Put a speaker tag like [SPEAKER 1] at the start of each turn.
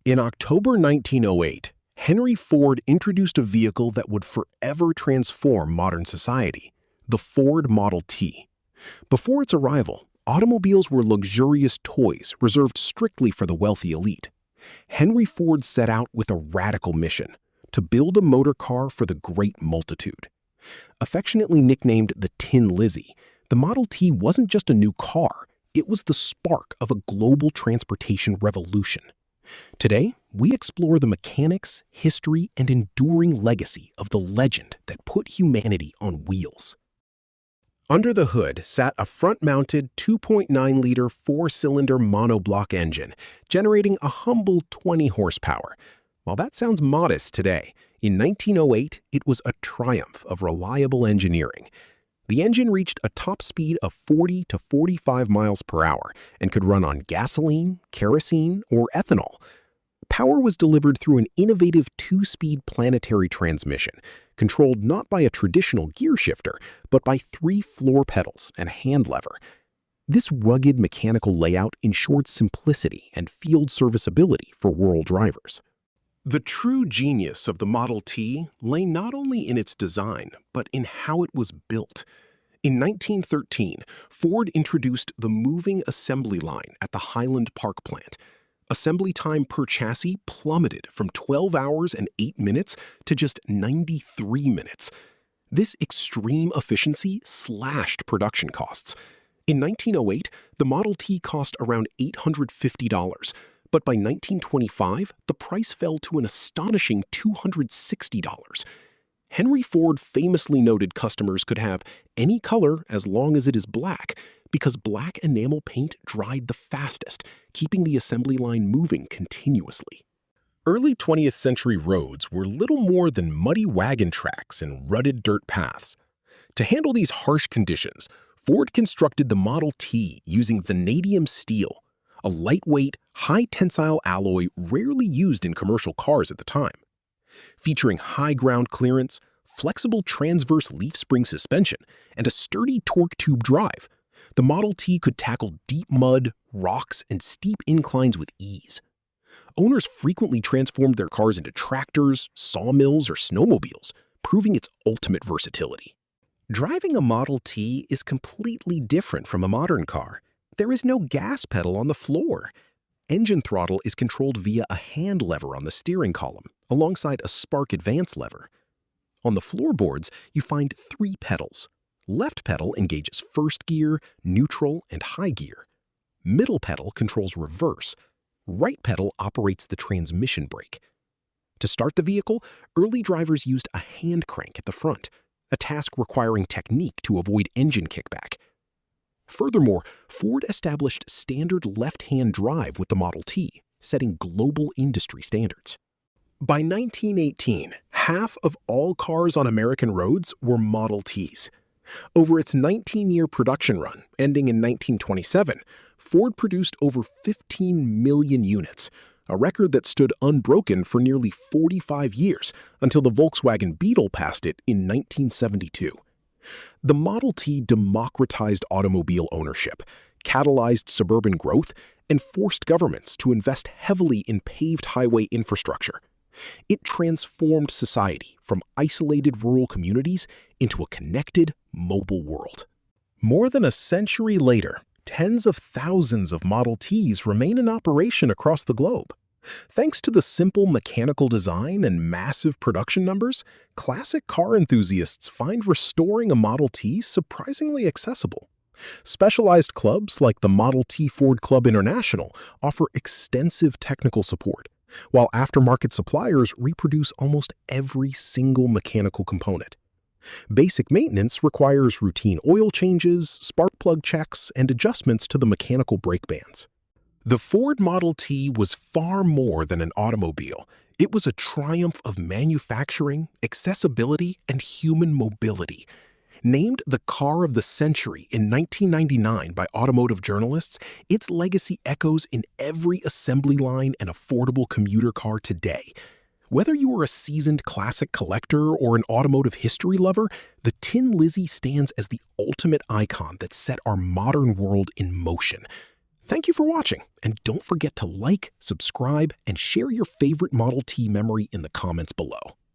[SPEAKER 1] In October 1908, Henry Ford introduced a vehicle that would forever transform modern society, the Ford Model T. Before its arrival, automobiles were luxurious toys reserved strictly for the wealthy elite. Henry Ford set out with a radical mission: to build a motor car for the great multitude. Affectionately nicknamed the Tin Lizzie, the Model T wasn't just a new car, it was the spark of a global transportation revolution. Today, we explore the mechanics, history, and enduring legacy of the legend that put humanity on wheels. Under the hood sat a front-mounted 2.9-liter four-cylinder monoblock engine, generating a humble 20 horsepower. While that sounds modest today, in 1908, it was a triumph of reliable engineering. The engine reached a top speed of 40 to 45 miles per hour and could run on gasoline, kerosene, or ethanol. Power was delivered through an innovative two-speed planetary transmission, controlled not by a traditional gear shifter, but by 3 floor pedals and a hand lever. This rugged mechanical layout ensured simplicity and field serviceability for rural drivers. The true genius of the Model T lay not only in its design, but in how it was built. In 1913, Ford introduced the moving assembly line at the Highland Park plant. Assembly time per chassis plummeted from 12 hours and 8 minutes to just 93 minutes. This extreme efficiency slashed production costs. In 1908, the Model T cost around $850, but by 1925, the price fell to an astonishing $260. Henry Ford famously noted customers could have any color as long as it is black, because black enamel paint dried the fastest, keeping the assembly line moving continuously. Early 20th century roads were little more than muddy wagon tracks and rutted dirt paths. To handle these harsh conditions, Ford constructed the Model T using vanadium steel, a lightweight, high-tensile alloy rarely used in commercial cars at the time. Featuring high ground clearance, flexible transverse leaf spring suspension, and a sturdy torque tube drive, the Model T could tackle deep mud, rocks, and steep inclines with ease. Owners frequently transformed their cars into tractors, sawmills, or snowmobiles, proving its ultimate versatility. Driving a Model T is completely different from a modern car. There is no gas pedal on the floor. Engine throttle is controlled via a hand lever on the steering column, alongside a spark advance lever. On the floorboards, you find 3 pedals. Left pedal engages first gear, neutral, and high gear. Middle pedal controls reverse. Right pedal operates the transmission brake. To start the vehicle, early drivers used a hand crank at the front, a task requiring technique to avoid engine kickback. Furthermore, Ford established standard left-hand drive with the Model T, setting global industry standards. By 1918, half of all cars on American roads were Model Ts. Over its 19-year production run, ending in 1927, Ford produced over 15 million units, a record that stood unbroken for nearly 45 years until the Volkswagen Beetle passed it in 1972. The Model T democratized automobile ownership, catalyzed suburban growth, and forced governments to invest heavily in paved highway infrastructure. It transformed society from isolated rural communities into a connected, mobile world. More than a century later, tens of thousands of Model Ts remain in operation across the globe. Thanks to the simple mechanical design and massive production numbers, classic car enthusiasts find restoring a Model T surprisingly accessible. Specialized clubs like the Model T Ford Club International offer extensive technical support, while aftermarket suppliers reproduce almost every single mechanical component. Basic maintenance requires routine oil changes, spark plug checks, and adjustments to the mechanical brake bands. The Ford Model T was far more than an automobile. It was a triumph of manufacturing, accessibility, and human mobility. Named the Car of the Century in 1999 by automotive journalists, its legacy echoes in every assembly line and affordable commuter car today. Whether you are a seasoned classic collector or an automotive history lover, the Tin Lizzie stands as the ultimate icon that set our modern world in motion. Thank you for watching, and don't forget to like, subscribe, and share your favorite Model T memory in the comments below.